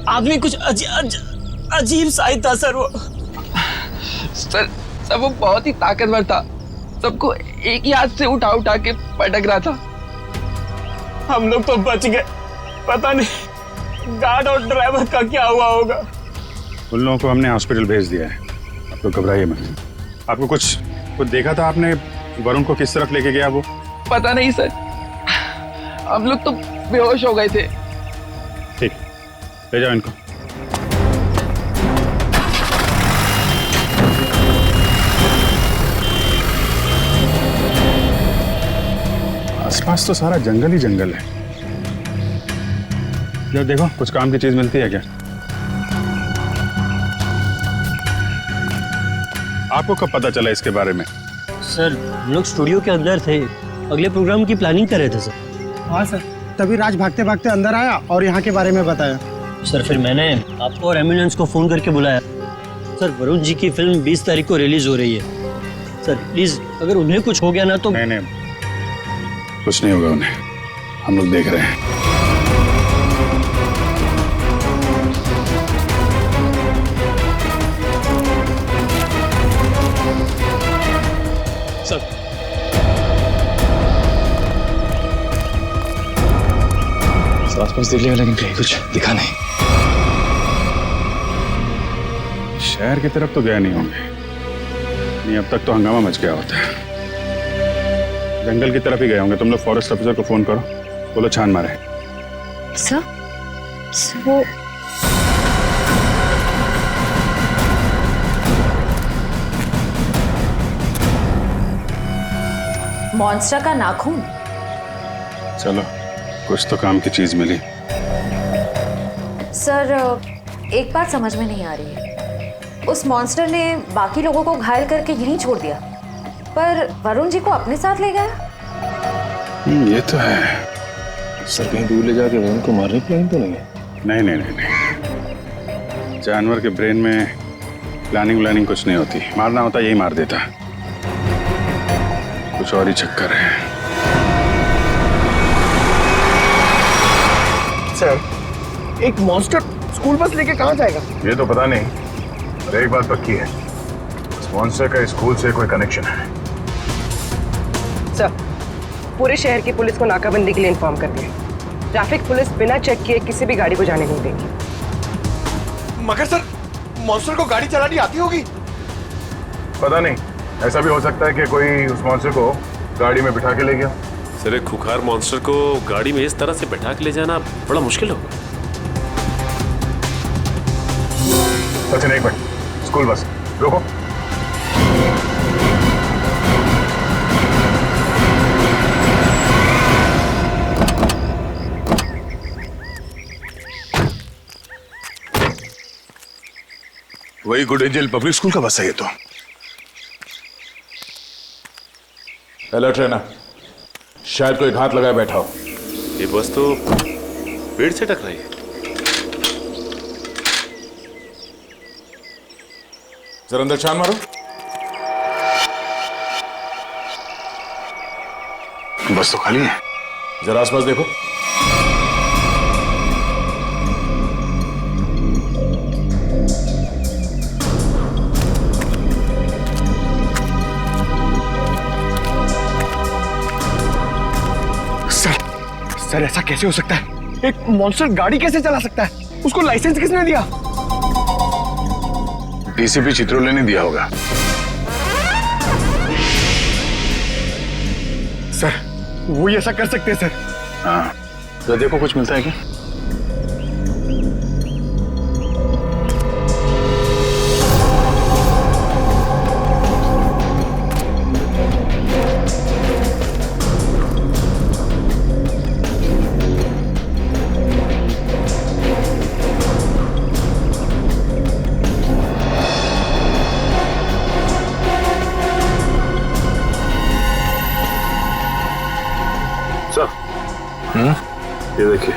आदमी कुछ अजीब सा ही था सर वो। सर वो बहुत ही ताकतवर था, सबको एक ही हाथ से उठा उठा के पटक रहा था। हम लोग तो बच गए, पता नहीं गार्ड और ड्राइवर का क्या हुआ होगा। उन लोगों को हमने हॉस्पिटल भेज दिया है, आप लोग घबराइए मत। आपको कुछ देखा था आपने? वरुण को किस तरफ लेके गया वो? पता नहीं सर, हम लोग तो बेहोश हो गए थे। ठीक, ले जाओ इनको। आसपास तो सारा जंगल ही जंगल है। जरा देखो कुछ काम की चीज मिलती है क्या? आपको कब पता चला इसके बारे में? सर हम लोग स्टूडियो के अंदर थे, अगले प्रोग्राम की प्लानिंग कर रहे थे सर। हाँ सर, तभी राज भागते भागते अंदर आया और यहाँ के बारे में बताया। सर फिर मैंने आपको और एम्बुलेंस को फोन करके बुलाया। सर वरुण जी की फिल्म 20 तारीख को रिलीज हो रही है सर, प्लीज अगर उन्हें कुछ हो गया ना तो। नहीं, कुछ नहीं होगा उन्हें, हम लोग देख रहे हैं। आसपास देख लिया लेकिन कहीं कुछ दिखा नहीं। शहर की तरफ तो गए नहीं होंगे, नहीं अब तक तो हंगामा मच गया होता है। जंगल की तरफ ही गए होंगे। तुम लोग फॉरेस्ट ऑफिसर को फोन करो, बोलो छान मारे। सर वो मॉन्स्टर का नाखून। चलो कुछ तो काम की चीज मिली। सर एक बात समझ में नहीं आ रही है, उस मॉन्स्टर ने बाकी लोगों को घायल करके यहीं छोड़ दिया, पर वरुण जी को अपने साथ ले गया। ये तो है। सर कहीं दूर ले जाके वरुण को मारने की प्लान तो नहीं है? नहीं। जानवर के ब्रेन में प्लानिंग कुछ नहीं होती। मारना होता यही मार देता। कुछ और ही चक्कर है। सर एक मॉन्स्टर स्कूल बस लेके कहाँ जाएगा? ये तो पता नहीं, पर एक बात पक्की है, इस मॉन्स्टर का स्कूल से कोई कनेक्शन है। सर पूरे शहर की पुलिस को नाकाबंदी के लिए इन्फॉर्म कर दिया। ट्रैफिक पुलिस बिना चेक किए किसी भी गाड़ी को जाने नहीं देगी। मगर सर मॉन्स्टर को गाड़ी चलानी आती होगी? पता नहीं, ऐसा भी हो सकता है कि कोई उस मॉन्स्टर को गाड़ी में बिठा के ले गया। सर एक खुखार मॉन्स्टर को गाड़ी में इस तरह से बैठा के ले जाना बड़ा मुश्किल होगा। सचिन एक मिनट, स्कूल बस रोको। वही गुड एंजल पब्लिक स्कूल का बस है ये तो। अलर्ट रहना, शायद कोई घात लगाए बैठा हो। ये बस तो पेड़ से टकराई है। जरा अंदर छान मारो। बस तो खाली है। जरा आसपास देखो। सर ऐसा कैसे हो सकता है? एक मॉन्स्टर गाड़ी कैसे चला सकता है? उसको लाइसेंस किसने दिया? डीसीपी चित्रोले ने दिया होगा। सर वो ही ऐसा कर सकते हैं सर। हाँ, तो देखो कुछ मिलता है क्या? ये देखिए,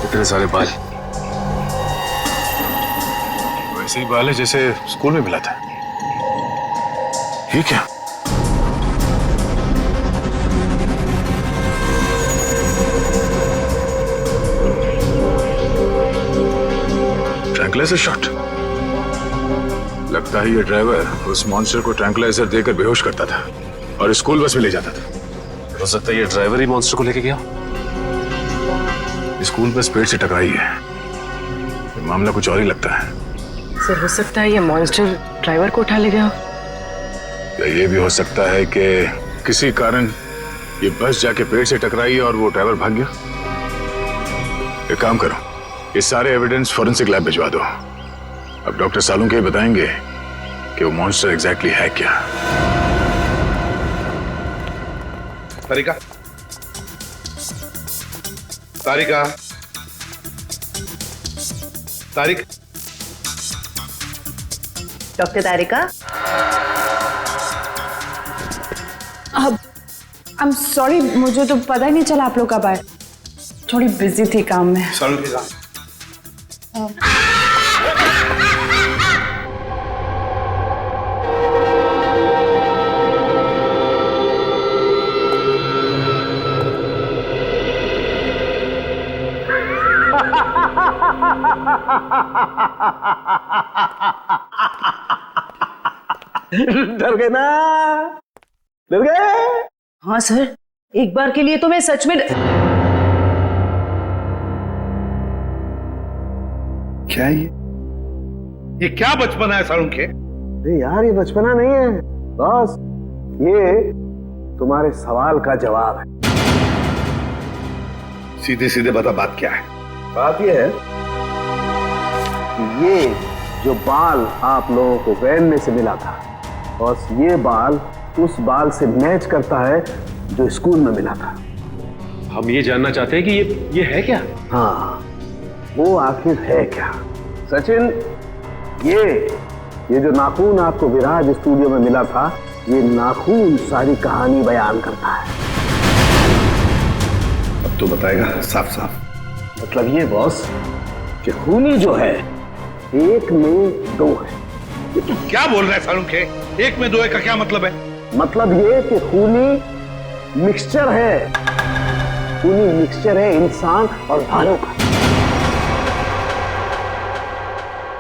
इतने सारे बाल, वैसे ही बाल है जैसे स्कूल में मिला था। ये क्या? Tranquilliser shot. लगता है ये ड्राइवर उस मॉन्स्टर को ट्रैंकुलाइजर देकर बेहोश करता था और स्कूल बस में ले जाता था। हो सकता है ये ड्राइवर ही मॉन्स्टर को लेके गया। स्कूल बस पेड़ से टकराई है। ये मामला कुछ और ही लगता है। सर हो सकता है ये मॉन्स्टर ड्राइवर को उठा ले गया। या ये भी हो सकता है कि किसी कारण ये बस जाके पेड़ से टकराई और वो ड्राइवर भाग गया। एक काम करो, ये सारे एविडेंस फॉरेंसिक लैब भिजवा दो। अब डॉक्टर सालुंके बताएंगे कि वो मॉन्स्टर एग्जैक्टली है क्या। तारिका, तारिका, तारिक, डॉक्टर तारिका। अब आई एम सॉरी, मुझे तो पता ही नहीं चला आप लोग कब आए। थोड़ी बिजी थी काम में। सालुंके का डर गए ना? डर गए? हाँ सर, एक बार के लिए तो मैं सच में क्या ये क्या बचपना है सालुंके? अरे यार ये बचपना नहीं है बॉस, ये तुम्हारे सवाल का जवाब है। सीधे सीधे बता, बात क्या है? बात ये है कि ये जो बाल आप लोगों को वैन में से मिला था, बॉस ये बाल उस बाल से मैच करता है जो स्कूल में मिला था। हम ये जानना चाहते हैं कि ये है क्या? हाँ, वो आखिर है क्या? सचिन, ये जो नाखून आपको विराज स्टूडियो में मिला था, ये नाखून सारी कहानी बयान करता है। अब तो बताएगा साफ साफ। मतलब ये बॉस कि खूनी जो है एक में दो है। ये तू क्या बोल रहा है सालुंके? एक में दो है का क्या मतलब है? मतलब ये कि खूनी मिक्सचर है। खूनी मिक्सचर है इंसान और भालू का।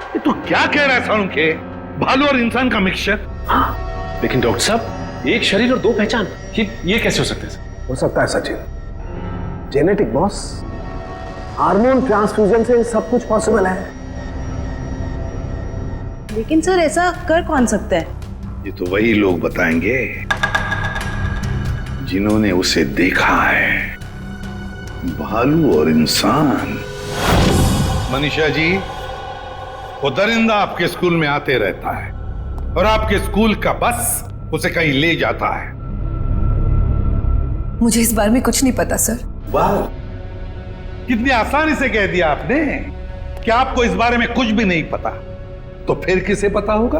ये तू क्या कह रहा है सालुंके? भालू और इंसान का मिक्सचर? हाँ। लेकिन डॉक्टर साहब, एक शरीर और दो पहचान, ये कैसे हो सकता है? हो सकता है Sachin, genetic boss. Hormone transfusion से सब कुछ पॉसिबल है। लेकिन सर ऐसा कर कौन सकता है? ये तो वही लोग बताएंगे जिन्होंने उसे देखा है, भालू और इंसान। मनीषा जी, वो दरिंदा आपके स्कूल में आते रहता है और आपके स्कूल का बस उसे कहीं ले जाता है। मुझे इस बारे में कुछ नहीं पता सर। वाह, कितनी आसानी से कह दिया आपने कि आपको इस बारे में कुछ भी नहीं पता। तो फिर किसे पता होगा?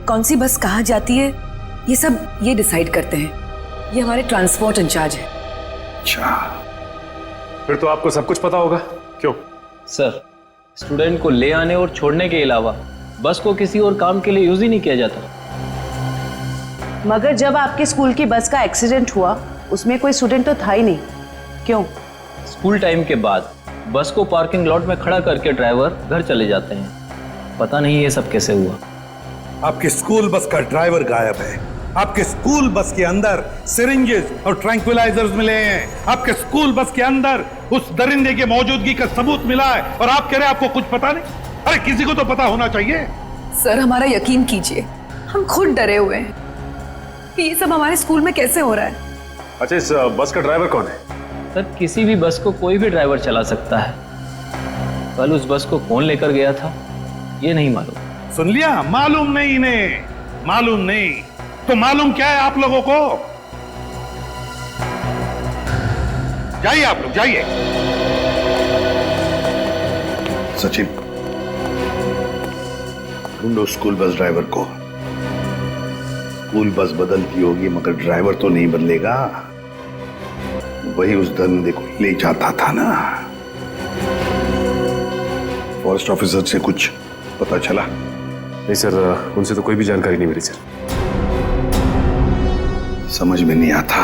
कौन सी बस कहाँ जाती है ये सब ये डिसाइड करते हैं। ये हमारे ट्रांसपोर्ट इंचार्ज है। अच्छा, फिर तो आपको सब कुछ पता होगा। क्यों? सर, स्टूडेंट को ले आने और छोड़ने के अलावा बस को किसी और काम के लिए यूज ही नहीं किया जाता। मगर जब आपके स्कूल की बस का एक्सीडेंट हुआ, उसमें कोई स्टूडेंट तो था ही नहीं। क्यों? स्कूल टाइम के बाद बस को पार्किंग लॉट में खड़ा करके ड्राइवर घर चले जाते हैं। पता नहीं ये सब कैसे हुआ। आपके स्कूल बस का ड्राइवर गायब है। आपके स्कूल बस के अंदर सिरिंजेस और ट्रैंक्विलाइजर्स मिले हैं। आपके स्कूल बस के अंदर उस दरिंदे की मौजूदगी का सबूत मिला है और आप कह रहे हैं आपको कुछ पता नहीं? अरे किसी को तो पता होना चाहिए। सर हमारा यकीन कीजिए, हम खुद डरे हुए हैं कि ये सब हमारे स्कूल में कैसे हो रहा है। अच्छा, इस बस का ड्राइवर कौन है? सर, किसी भी बस को कोई भी ड्राइवर चला सकता है। कल उस बस को कौन लेकर गया था ये नहीं मालूम। सुन लिया? मालूम नहीं इन्हें, मालूम नहीं। तो मालूम क्या है आप लोगों को? जाइए आप लोग, जाइए। सचिन, ढूंढो स्कूल बस ड्राइवर को। स्कूल बस बदलती होगी मगर ड्राइवर तो नहीं बदलेगा। वही उस दरिंदे को ले जाता था ना। फॉरेस्ट ऑफिसर से कुछ पता चला? नहीं सर, उनसे तो कोई भी जानकारी नहीं मिली सर। समझ में नहीं आता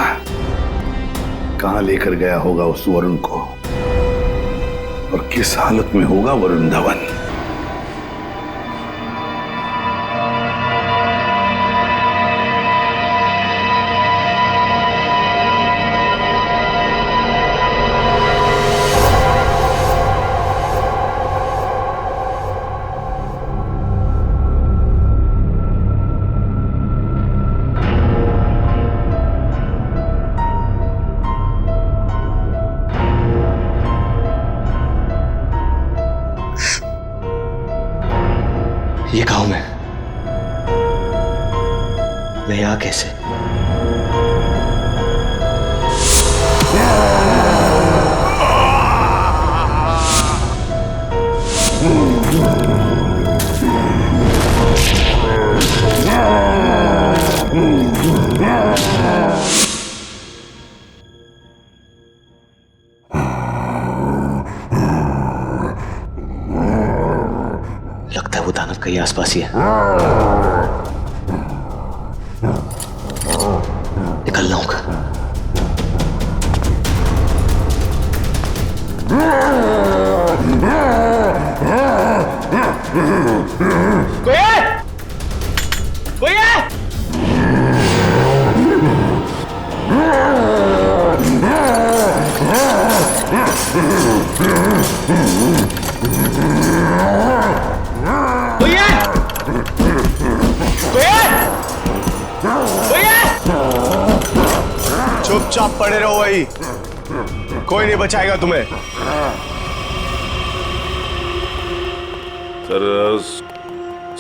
कहां लेकर गया होगा उस वरुण को और किस हालत में होगा वरुण धवन। ये गांव में मैं यहाँ कैसे? लगता है वो दानव कहीं आसपास ही है। निकलना होगा। कोई है? कोई है? कोई है? कोई है? कोई है? चुपचाप पड़े रहो वही, कोई नहीं बचाएगा तुम्हें। सर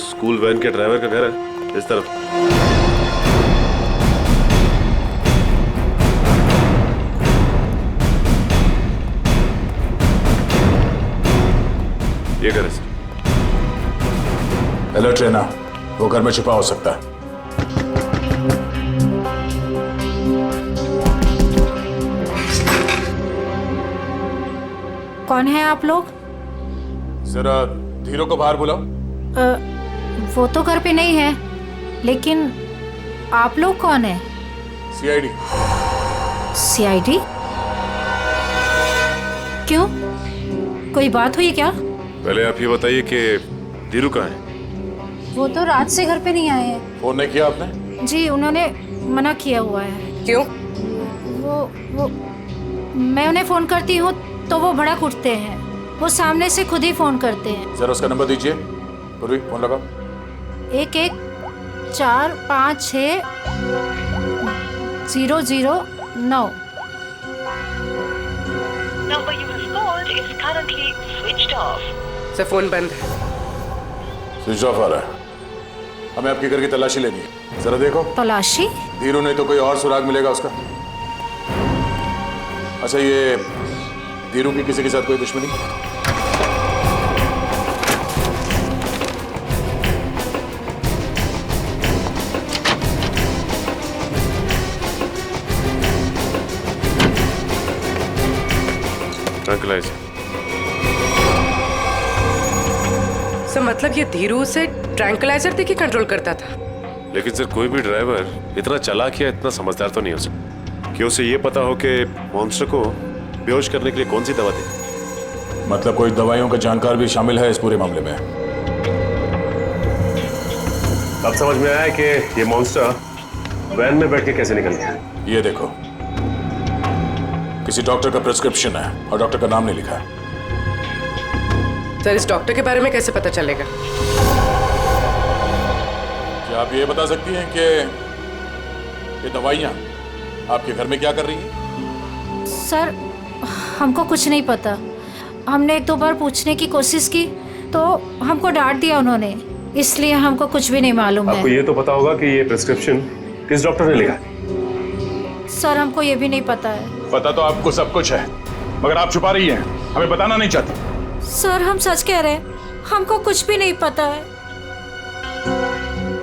स्कूल वैन के ड्राइवर का घर है इस तरफ। ये घर है सर। अलर्ट रहना, वो घर में छुपा हो सकता है। कौन है आप लोग? जरा धीरो को बाहर बुलाओ। वो तो घर पे नहीं है, लेकिन आप लोग कौन है? सीआईडी। सीआईडी? क्यों, कोई बात हुई क्या? पहले आप ये बताइए कि धीरू कहाँ है? वो तो रात से घर पे नहीं आए हैं। फोन नहीं किया आपने? जी उन्होंने मना किया हुआ है। क्यों? वो मैं उन्हें फोन करती हूँ तो वो भड़क उठते हैं। वो सामने से खुद ही फोन करते हैं। जरा उसका नंबर दीजिए। पूर्वी फोन लगाओ। 11456009। Number you have called is currently switched off. Sir phone बंद है। स्विच ऑफ आ रहा है। हमें आपके घर की तलाशी लेनी है। जरा देखो। तलाशी? धीरू नहीं तो कोई और सुराग मिलेगा उसका। अच्छा ये धीरू की किसी के साथ कोई दुश्मनी? ट्रैंक्विलाइजर। सर मतलब ये धीरू से ट्रैंक्विलाइजर देके कंट्रोल करता था? लेकिन सर कोई भी ड्राइवर इतना चालाक या इतना समझदार तो नहीं हो सकता कि उसे ये पता हो कि मॉन्स्टर को बेहोश करने के लिए कौन सी दवा दे। मतलब कोई दवाइयों का जानकार भी शामिल है इस पूरे मामले में। अब समझ में आया कि ये मॉन्स्टर वैन में बैठ के कैसे निकल गया। ये देखो, किसी डॉक्टर का प्रिस्क्रिप्शन है और डॉक्टर का नाम नहीं लिखा है। सर इस डॉक्टर के बारे में कैसे पता चलेगा? क्या आप ये बता सकती हैं कि ये दवाइयाँ आपके घर में क्या कर रही हैं? सर हमको कुछ नहीं पता। हमने एक दो बार पूछने की कोशिश की तो हमको डांट दिया उन्होंने, इसलिए हमको कुछ भी नहीं मालूम है। आपको ये तो पता होगा कि ये प्रिस्क्रिप्शन किस डॉक्टर ने लिखा है? सर हमको ये भी नहीं पता है। पता तो आपको सब कुछ है, मगर आप छुपा रही हैं, हमें बताना नहीं चाहती। सर हम सच कह रहे हैं, हमको कुछ भी नहीं पता है।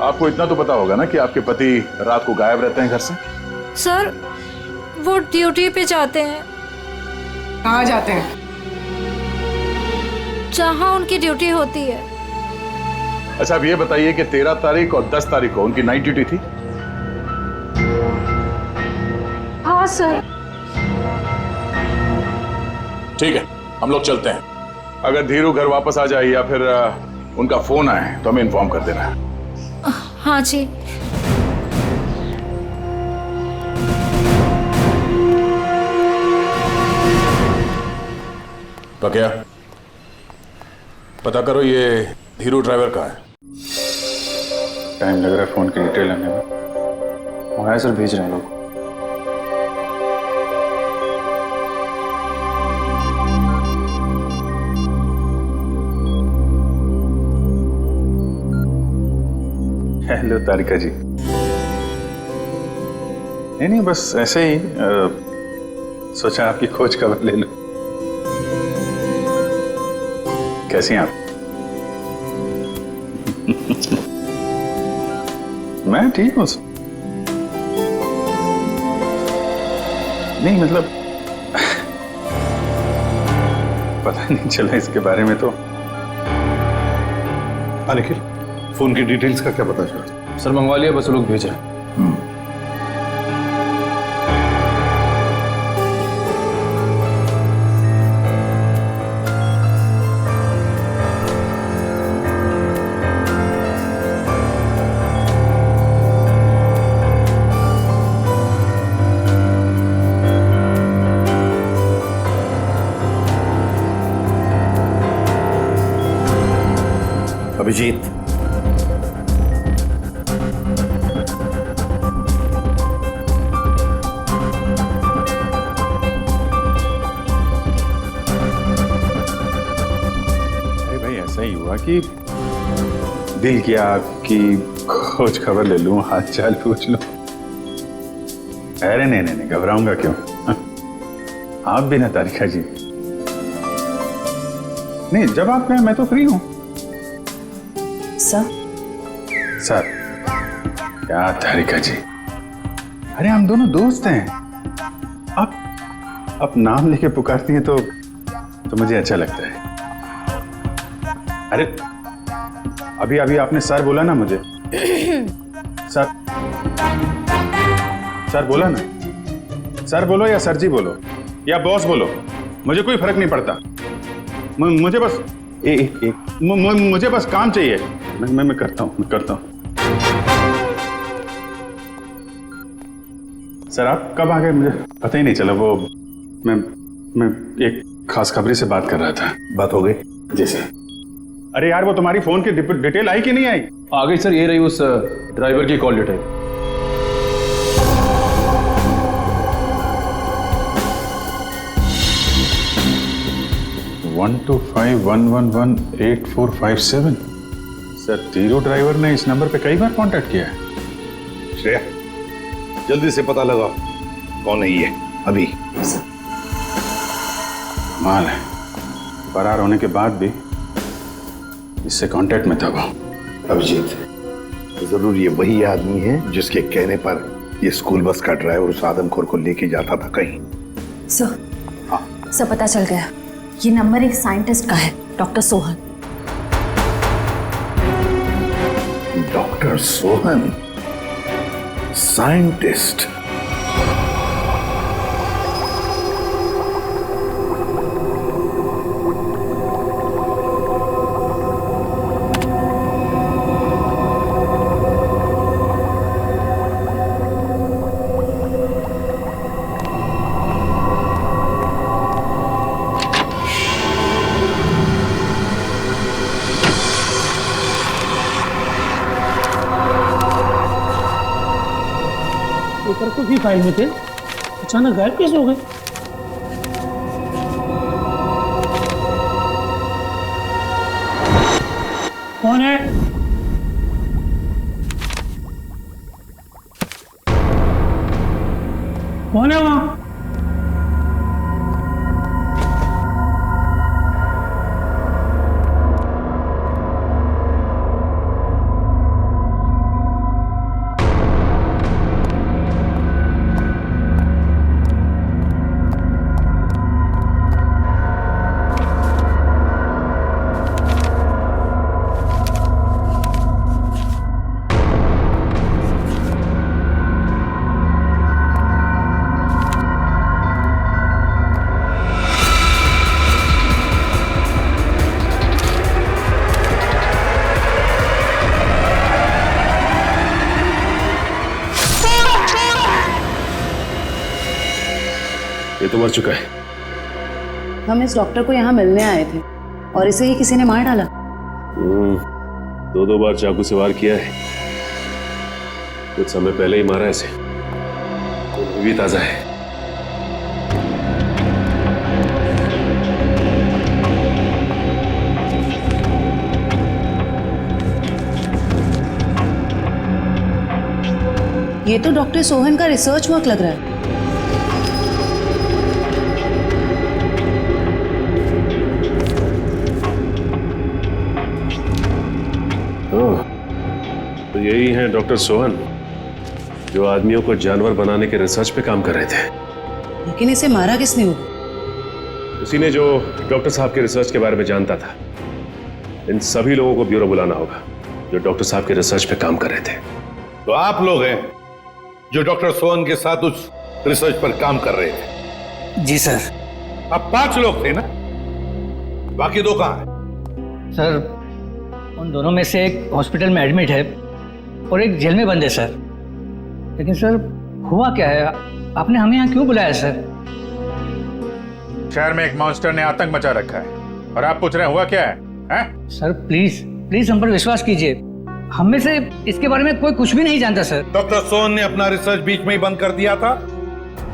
आपको इतना तो पता होगा ना कि आपके पति रात को गायब रहते हैं घर से? सर वो ड्यूटी पे जाते हैं। कहाँ जाते हैं? जहाँ उनकी ड्यूटी होती है। अच्छा अब ये बताइए कि 13 तारीख और 10 तारीख को उनकी नाइट ड्यूटी थी? हाँ सर। ठीक है, हम लोग चलते हैं। अगर धीरू घर वापस आ जाए या फिर उनका फोन आए तो हमें इन्फॉर्म कर देना। हाँ जी। बकिया पता करो ये धीरू ड्राइवर का है। टाइम लग रहा है फोन की डिटेल लेने में। वहाँ सर भेज रहे हैं लोग। हेलो तारिका जी। नहीं बस ऐसे ही सोचा आपकी खोज खबर ले लूं। कैसी हैं आप? मैं ठीक हूं। नहीं मतलब पता नहीं चला इसके बारे में तो। निखिल, फोन की डिटेल्स का क्या पता चला? सर मंगवा लिया, बस लोग भेज रहे हैं। अभिजीत, अरे भाई ऐसा ही हुआ कि दिल किया आपकी खोज खबर ले लूं, हाल चाल पूछ लूं। अरे नहीं घबराऊंगा क्यों? आप भी ना तारिका जी। नहीं जब आप कहें मैं तो फ्री हूं। सर क्या तारिका जी, अरे हम दोनों दोस्त हैं। आप नाम लेके पुकारती हैं तो मुझे अच्छा लगता है। अरे अभी आपने सर बोला ना मुझे। सर बोला ना। सर बोलो या सर जी बोलो या बॉस बोलो, मुझे कोई फर्क नहीं पड़ता। मुझे बस मुझे बस काम चाहिए। मैं करता हूँ। सर आप कब आ गए मुझे पता ही नहीं चला। वो मैं एक खास खबरी से बात कर रहा था। बात हो गई? जी सर। अरे यार वो तुम्हारी फोन की डिटेल आई कि नहीं आई? आ गई सर, ये रही उस ड्राइवर की कॉल डिटेल। वन 125111845 सर तीरो ड्राइवर ने इस नंबर पे कई बार कांटेक्ट किया है। श्रेया जल्दी से पता लगाओ कौन है ये। अभी माल है, फरार होने के बाद भी इससे कांटेक्ट में था वो। अभिजीत, जरूर ये वही आदमी है जिसके कहने पर ये स्कूल बस का ड्राइवर उस आदमखोर को लेके जाता था कहीं। सर पता चल गया, ये नंबर एक साइंटिस्ट का है, doctor Sohan. Doctor Sohan scientist? Paper को भी फाइल में थे, अचानक गायब कैसे हो गए? कौन है? कौन है वहां? ये तो मर चुका है। हम इस डॉक्टर को यहाँ मिलने आए थे और इसे ही किसी ने मार डाला। 2 बार चाकू से वार किया है, कुछ समय पहले ही मारा इसे। खून भी ताजा है। ये तो डॉक्टर सोहन का रिसर्च वर्क लग रहा है। तो यही है डॉक्टर सोहन जो आदमियों को जानवर बनाने के रिसर्च पे काम कर रहे थे। लेकिन इसे मारा किसने हो? उसी ने जो डॉक्टर साहब के रिसर्च के बारे में जानता था। इन सभी लोगों को ब्यूरो बुलाना होगा जो डॉक्टर साहब के रिसर्च पे काम कर रहे थे। तो आप लोग हैं जो डॉक्टर सोहन के साथ उस रिसर्च पर काम कर रहे थे? जी सर। अब 5 लोग थे ना, बाकी 2 कहां हैं? सर उन दोनों में से एक हॉस्पिटल में एडमिट है और एक जेल में बंद है सर। लेकिन सर हुआ क्या है, आपने हमें यहाँ क्यों बुलाया सर? शहर में एक मॉन्स्टर ने आतंक मचा रखा है और आप पूछ रहे हैं हुआ क्या है, हैं? सर प्लीज प्लीज हम पर विश्वास कीजिए, हम में से इसके बारे में कोई कुछ भी नहीं जानता सर। डॉक्टर सोहन ने अपना रिसर्च बीच में ही बंद कर दिया था,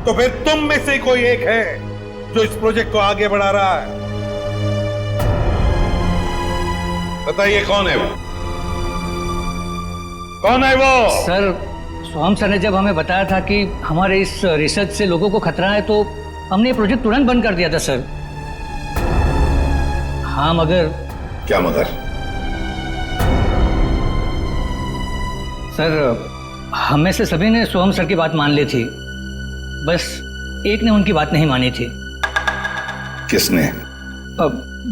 तो फिर तुम में से कोई एक है जो इस प्रोजेक्ट को आगे बढ़ा रहा है। बताइए कौन है वो? कौन है वो? सर सोहम सर ने जब हमें बताया था कि हमारे इस रिसर्च से लोगों को खतरा है तो हमने ये प्रोजेक्ट तुरंत बंद कर दिया था सर। हाँ मगर। क्या मगर? सर हम में से सभी ने सोहम सर की बात मान ली थी, बस एक ने उनकी बात नहीं मानी थी। किसने?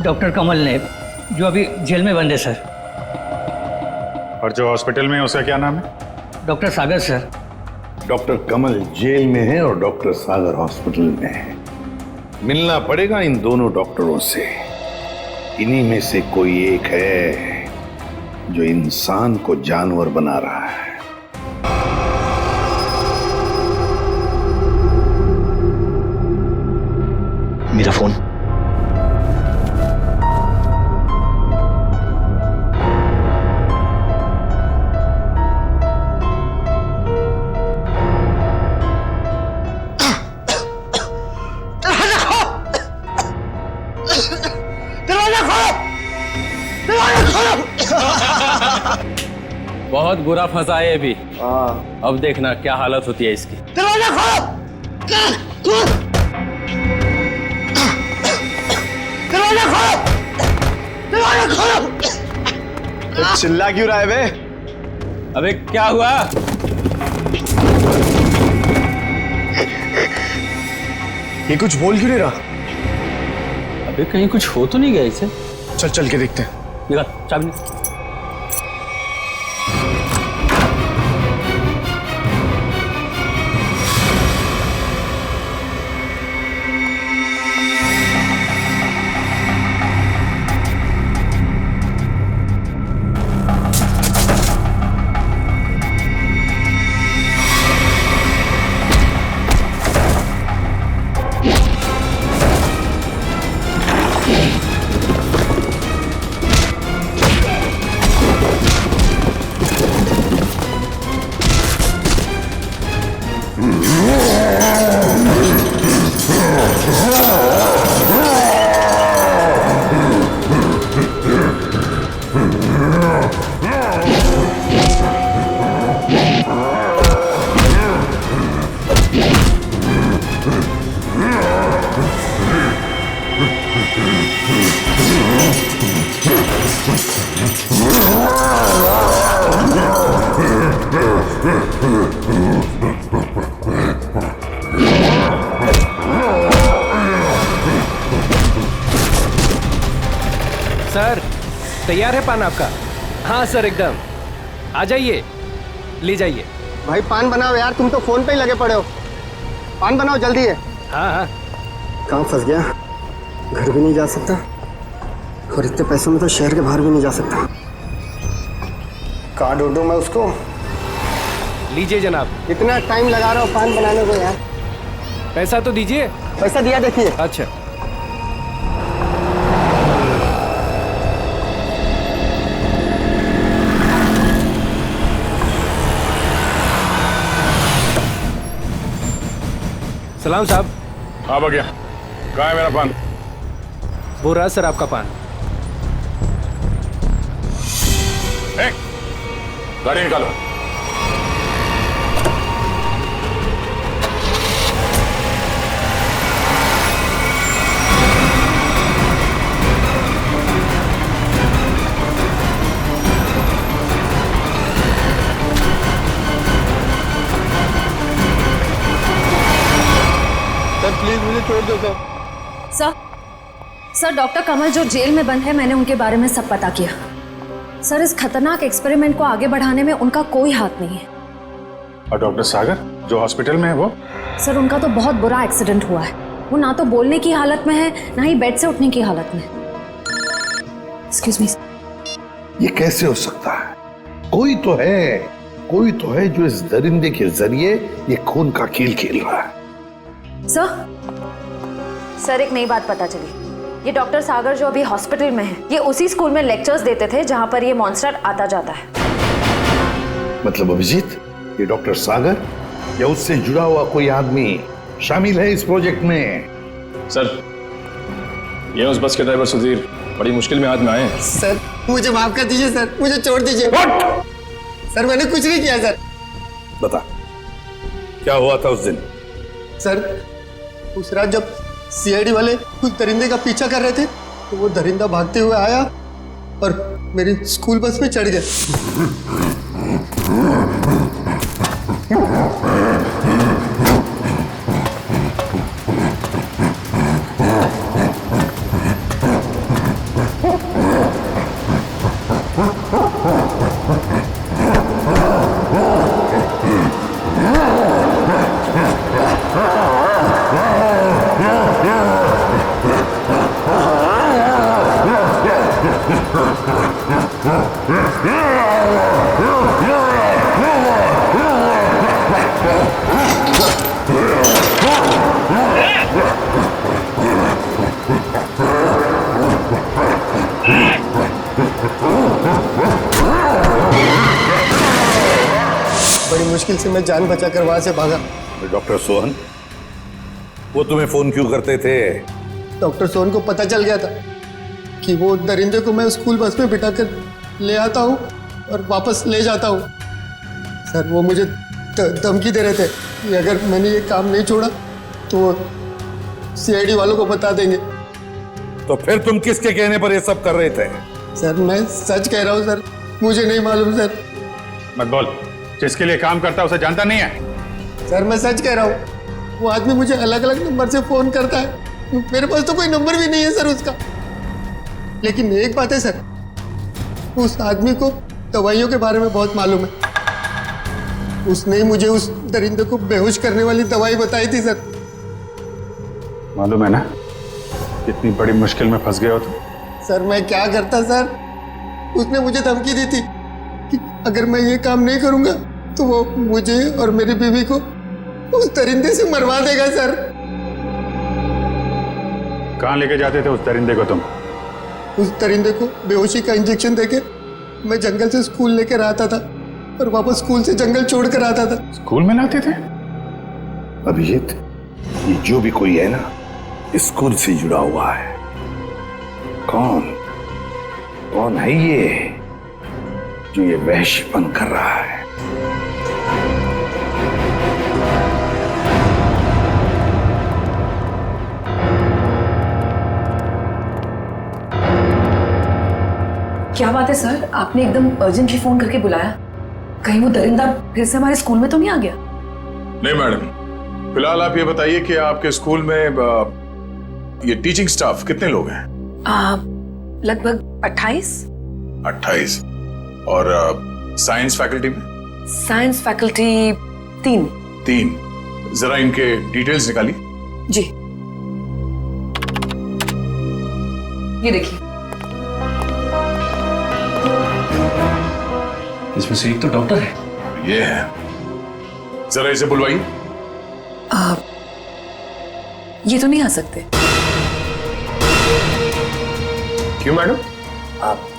डॉक्टर कमल ने, जो अभी जेल में बंद है सर। और जो हॉस्पिटल में है उसका क्या नाम है? डॉक्टर सागर सर। डॉक्टर कमल जेल में है और डॉक्टर सागर हॉस्पिटल में है। मिलना पड़ेगा इन दोनों डॉक्टरों से। इन्हीं में से कोई एक है जो इंसान को जानवर बना रहा है। मेरा फोन। बहुत बुरा फंसा है अभी। अब देखना क्या हालत होती है इसकी। दरवाजा खोलो! दरवाजा खोलो! दरवाजा खोलो! चिल्ला क्यों रहा है बे? अबे क्या हुआ? ये कुछ बोल क्यों नहीं रहा? अबे कहीं कुछ हो तो नहीं गया इसे? चल चल के देखते हैं। निकाल चाबी। सर तैयार है पान आपका? हाँ सर एकदम। आ जाइए, ले जाइए। भाई पान बनाओ यार, तुम तो फोन पे ही लगे पड़े हो। पान बनाओ जल्दी है। हाँ हाँ। कहाँ फंस गया? घर भी नहीं जा सकता और इतने पैसों में तो शहर के बाहर भी नहीं जा सकता। कहाँ ढूंढूं मैं उसको? लीजिए जनाब। इतना टाइम लगा रहा हूँ पान बनाने को यार। पैसा तो दीजिए। पैसा दिया देखिए। अच्छा सलाम साहब। हाँ भैया, कहाँ है मेरा पान? वो रहा सर आपका पान। गाड़ी निकालो। सर डॉक्टर कमल जो जेल में बंद है, मैंने उनके बारे में सब पता किया। सर इस खतरनाक एक्सपेरिमेंट को आगे बढ़ाने में उनका कोई हाथ नहीं है। और डॉक्टर सागर जो हॉस्पिटल में है वो? सर उनका तो बहुत बुरा एक्सीडेंट हुआ है। वो ना तो बोलने की हालत में है, ना ही बेड से उठने की हालत में। Excuse me. ये कैसे हो सकता है? कोई तो है जो इस दरिंदे के जरिए ये खून का खेल खेल रहा है। सर एक नई बात पता चली। ये डॉक्टर सागर जो अभी हॉस्पिटल में है, ये उसी स्कूल में लेक्चर्स देते थे जहां पर ये मॉन्स्टर आता जाता है। मतलब अभिजीत, ये डॉक्टर सागर या उससे जुड़ा हुआ कोई आदमी शामिल है इस प्रोजेक्ट में? सर, ये उस बस के ड्राइवर सुधीर बड़ी मुश्किल में हाथ में आए हैं। सर मुझे माफ कर दीजिए सर, मुझे छोड़ दीजिए। सर मैंने कुछ नहीं किया सर। बता, क्या हुआ था उस दिन? सर उस रात जब सीआईडी वाले कुछ दरिंदे का पीछा कर रहे थे, तो वो दरिंदा भागते हुए आया और मेरी स्कूल बस में चढ़ गया। बड़ी मुश्किल से मैं जान बचाकर वहां से भागा। डॉक्टर सोहन, वो तुम्हें फोन क्यों करते थे? डॉक्टर सोहन को पता चल गया था कि वो दरिंदे को मैं स्कूल बस में बिठाकर ले आता हूँ और वापस ले जाता हूँ। सर वो मुझे धमकी दे रहे थे कि अगर मैंने ये काम नहीं छोड़ा तो वो सीआईडी वालों को बता देंगे। तो फिर तुम किसके कहने पर ये सब कर रहे थे? सर मैं सच कह रहा हूँ सर, मुझे नहीं मालूम सर। मत बोल, जिसके लिए काम करता है उसे जानता नहीं है? सर मैं सच कह रहा हूँ, वो आदमी मुझे अलग अलग नंबर से फोन करता है। मेरे पास तो कोई नंबर भी नहीं है सर उसका। लेकिन एक बात है सर, उस आदमी को दवाइयों के बारे में बहुत मालूम है। उसने ही मुझे उस दरिंदे को बेहोश करने वाली दवाई बताई थी सर। मालूम है ना कितनी बड़ी मुश्किल में फंस गए हो तुम? सर मैं क्या करता सर, उसने मुझे धमकी दी थी कि अगर मैं ये काम नहीं करूंगा तो वो मुझे और मेरी बीवी को उस दरिंदे से मरवा देगा सर। कहाँ लेके जाते थे उस दरिंदे को तुम? उस दरिंदे को बेहोशी का इंजेक्शन देके मैं जंगल से स्कूल लेकर आता था और वापस स्कूल से जंगल छोड़कर आता था। स्कूल में लाते थे? अभिजीत, ये जो भी कोई है ना, स्कूल से जुड़ा हुआ है। कौन है ये जो ये वहशीपन कर रहा है? क्या बात है सर, आपने एकदम अर्जेंटली फोन करके बुलाया? कहीं वो दरिंदा फिर से हमारे स्कूल में तो नहीं आ गया? नहीं मैडम, फिलहाल आप ये बताइए कि आपके स्कूल में ये टीचिंग स्टाफ कितने लोग हैं? लगभग 28। 28। और साइंस फैकल्टी में? Science faculty 3। 3। जरा इनके डिटेल्स निकालिए। जी, ये देखिए। इसमें से एक तो डॉक्टर है। ये है, जरा इसे बुलवाइए। ये तो नहीं आ सकते। क्यों मैडम?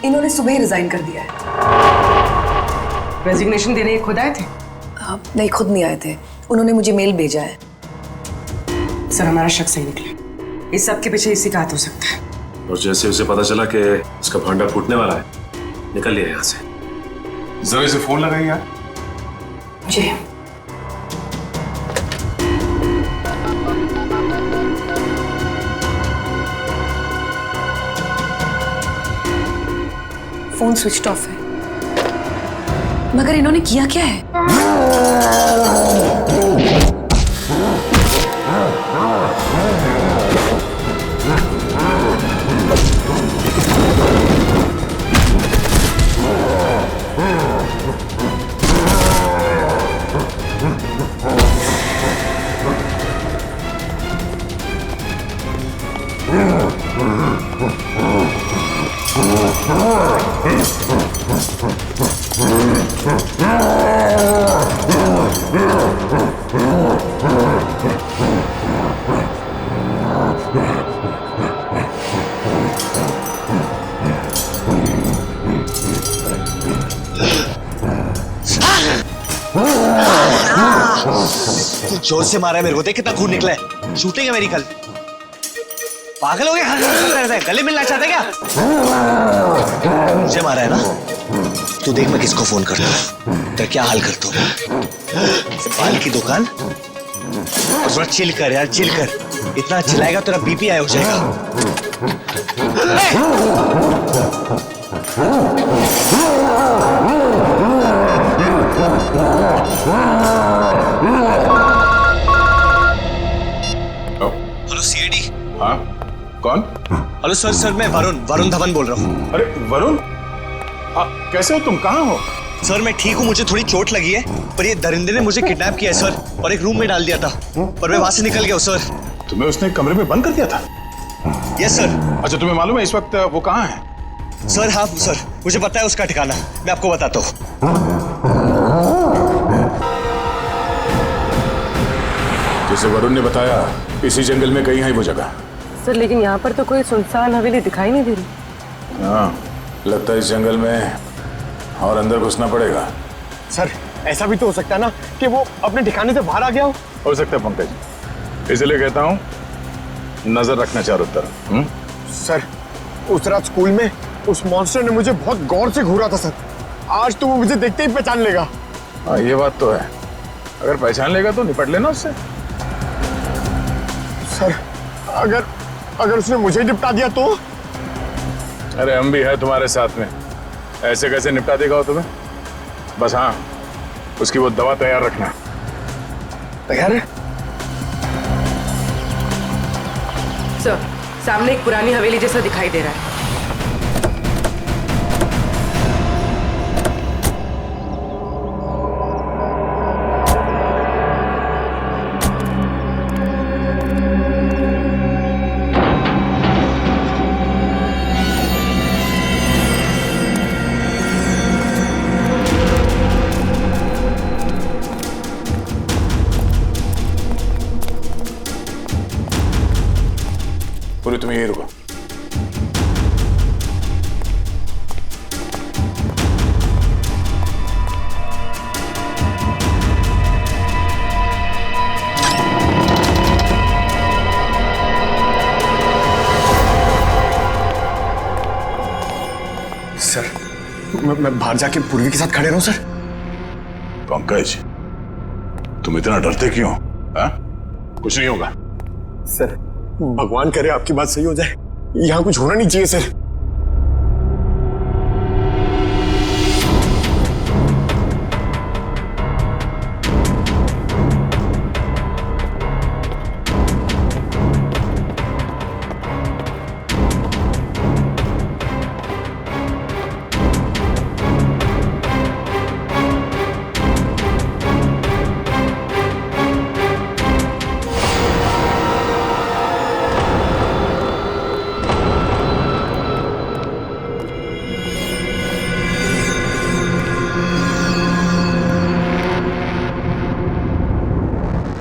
इन्होंने सुबह ही रिजाइन कर दिया है। रेजिग्नेशन देने ये खुद आए थे? नहीं, खुद नहीं आए थे, उन्होंने मुझे मेल भेजा है। सर हमारा शक सही निकला, इस सब के पीछे इसी का हाथ हो सकता है। और जैसे उसे पता चला कि उसका भांडा फूटने वाला है, निकल लिया यहाँ से। जरा इसे फोन लगाइए यार। जी। फोन स्विच ऑफ है, मगर इन्होंने किया क्या है? तू जोर से मारा है मेरे को, देख कितना खून निकला है। शूटिंग है मेरी कल। पागल हो गया? गले मिलना चाहते क्या? मुझे मारा है ना? तू देख मैं किसको फोन करता हूँ, तेरा क्या हाल करता हूँ। बाल की दुकान, और थोड़ा चिल कर यार, चिल कर। इतना चिल्लाएगा तेरा बीपी हाई हो जाएगा। Hello CID. हाँ, कौन? हेलो सर, सर मैं वरुण धवन बोल रहा हूँ। अरे वरुण, कैसे हो तुम? कहाँ हो? सर मैं ठीक हूँ, मुझे थोड़ी चोट लगी है, पर ये दरिंदे ने मुझे किडनैप किया है सर, और एक रूम में डाल दिया था, पर मैं वहां से निकल गया हूँ सर। तुम्हें उसने कमरे में बंद कर दिया था? Yes sir. अच्छा, तुम्हें मालूम है इस वक्त वो कहाँ है? सर हाँ सर, मुझे पता है उसका ठिकाना, मैं आपको बताता हूँ। जैसे वरुण ने बताया, इसी जंगल में कहीं है वो जगह। सर लेकिन यहाँ पर तो कोई सुनसान हवेली दिखाई नहीं दे रही। हाँ, लगता है इस जंगल में और अंदर घुसना पड़ेगा। सर ऐसा भी तो हो सकता है ना कि वो अपने ठिकाने से बाहर आ गया हो सकता है पंकज, इसलिए कहता हूँ नजर रखना चारों तरफ। सर उस रात स्कूल में उस मॉन्स्टर ने मुझे बहुत गौर से घूरा था सर, आज तो वो मुझे देखते ही पहचान लेगा। हाँ ये बात तो है, अगर पहचान लेगा तो निपट लेना उससे। सर अगर उसने मुझे निपटा दिया तो? अरे हम भी है तुम्हारे साथ में, ऐसे कैसे निपटा देगा वो तुम्हें। बस हाँ, उसकी वो दवा तैयार रखना। तैयार है सर, सामने एक पुरानी हवेली जैसा दिखाई दे रहा है। पूरी तुम यही रुको। सर मैं बाहर जाके पूर्वी के साथ खड़े रहूं सर? पंकज, तुम इतना डरते क्यों? हाँ? कुछ नहीं होगा सर, भगवान करे आपकी बात सही हो जाए, यहाँ कुछ होना नहीं चाहिए सर।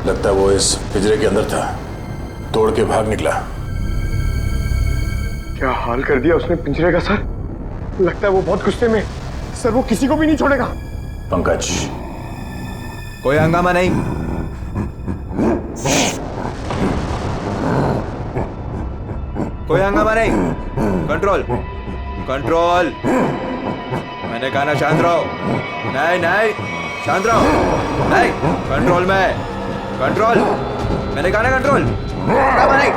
लगता है वो इस पिंजरे के अंदर था, तोड़ के भाग निकला। क्या हाल कर दिया उसने पिंजरे का सर, लगता है वो बहुत गुस्से में सर, वो किसी को भी नहीं छोड़ेगा। पंकज, कोई हंगामा नहीं, कोई हंगामा नहीं, कंट्रोल कंट्रोल। मैंने कहा ना शांत रहो। नहीं नहीं शांत रहो, नहीं कंट्रोल में, कंट्रोल। मैंने कहा ना कंट्रोल। हंगामा नहीं।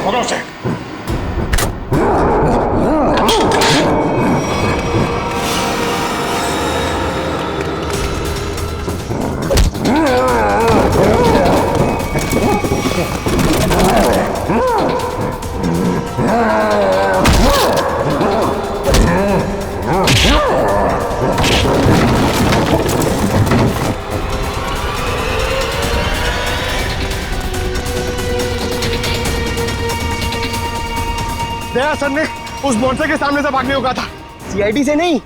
पकड़ो उसे। दया सर ने उस मॉन्स्टर के सामने से भागने को कहा था, सीआईडी से नहीं।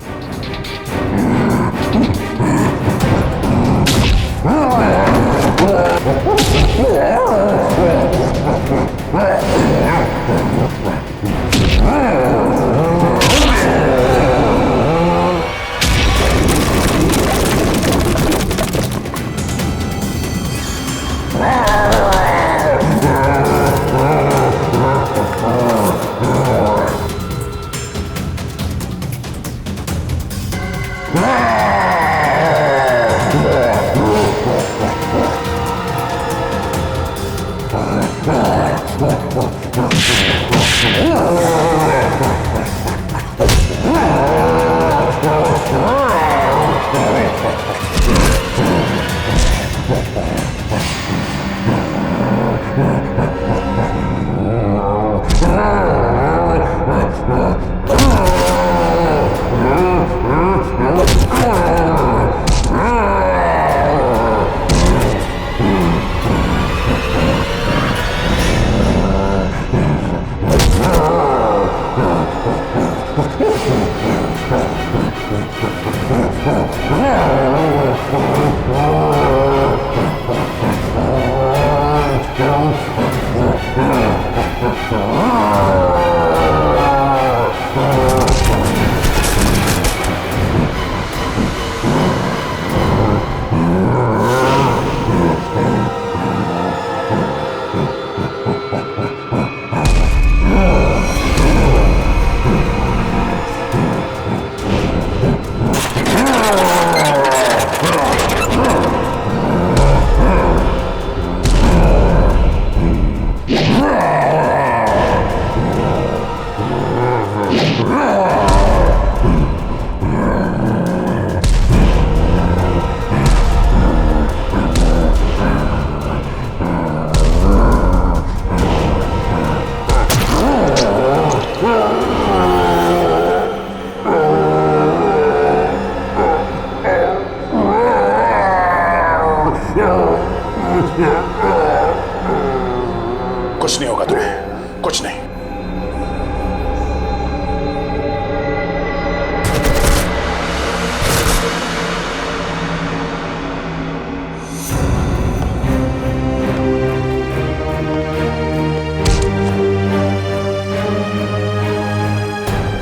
कुछ नहीं होगा तुम्हें, कुछ नहीं।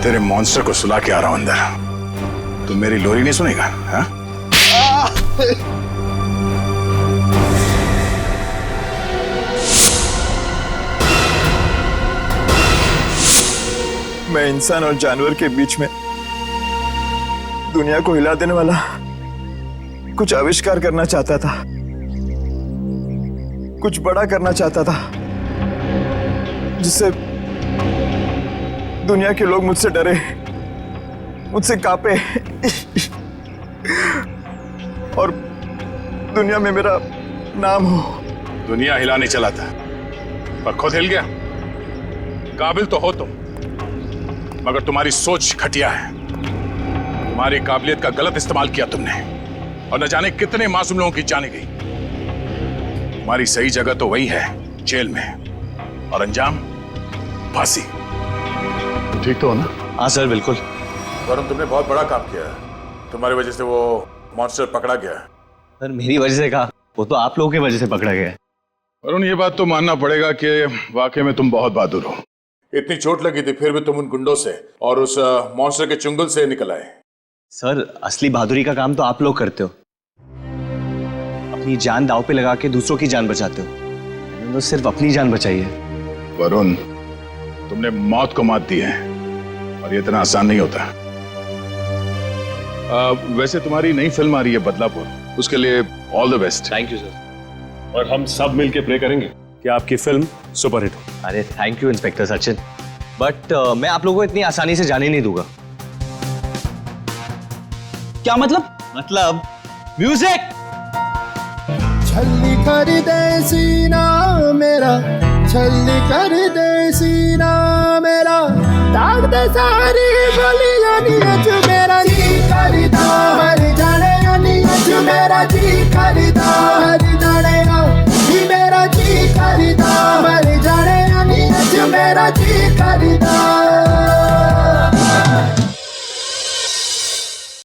तेरे मॉन्स्टर को सुला के आ रहा हूं अंदर। तुम मेरी लोरी नहीं सुनेगा? हाँ? मैं इंसान और जानवर के बीच में दुनिया को हिला देने वाला कुछ आविष्कार करना चाहता था, कुछ बड़ा करना चाहता था, जिससे दुनिया के लोग मुझसे डरे, मुझसे कांपे और दुनिया में मेरा नाम हो। दुनिया हिलाने चला था पर खुद हिल गया। काबिल तो हो तुम, मगर तुम्हारी सोच घटिया है। तुम्हारी काबिलियत का गलत इस्तेमाल किया तुमने और न जाने कितने मासूम लोगों की जाने गई। तुम्हारी सही जगह तो वही है, जेल में, और अंजाम फांसी। ठीक तो हो ना? हाँ सर, बिल्कुल। वरुण, तुमने बहुत बड़ा काम किया है। तुम्हारी वजह से वो मॉन्स्टर पकड़ा गया। सर मेरी वजह से कहा, वो तो आप लोगों की वजह से पकड़ा गया है। वरुण, ये बात तो मानना पड़ेगा कि वाकई में तुम बहुत बहादुर हो। इतनी चोट लगी थी फिर भी तुम उन गुंडों से और उस मॉन्स्टर के चुंगल से निकल आए। सर असली बहादुरी का काम तो आप लोग करते हो, अपनी जान दांव पे लगा के दूसरों की जान बचाते हो। मैंने तो सिर्फ अपनी जान बचाई है। वरुण, तुमने मौत को मात दी है और ये इतना आसान नहीं होता। वैसे तुम्हारी नई फिल्म आ रही है बदलापुर, उसके लिए all the best. Thank you sir. और हम सब मिलके प्रे करेंगे कि आपकी फिल्म सुपरहिट हो। अरे thank you inspector Sachin, but मैं आप लोगों को इतनी आसानी से जाने नहीं दूंगा। क्या मतलब म्यूजिक। छल्ली कर दे सीना मेरा, छल्ली कर दे सीना मेरा, दाग दे सारी गलियां नीच मेरा जी करदा हर जाने नीच मेरा जी करदा हर जाने जी मेरा जी करदा हर जाने नीच मेरा जी करदा। खरीदार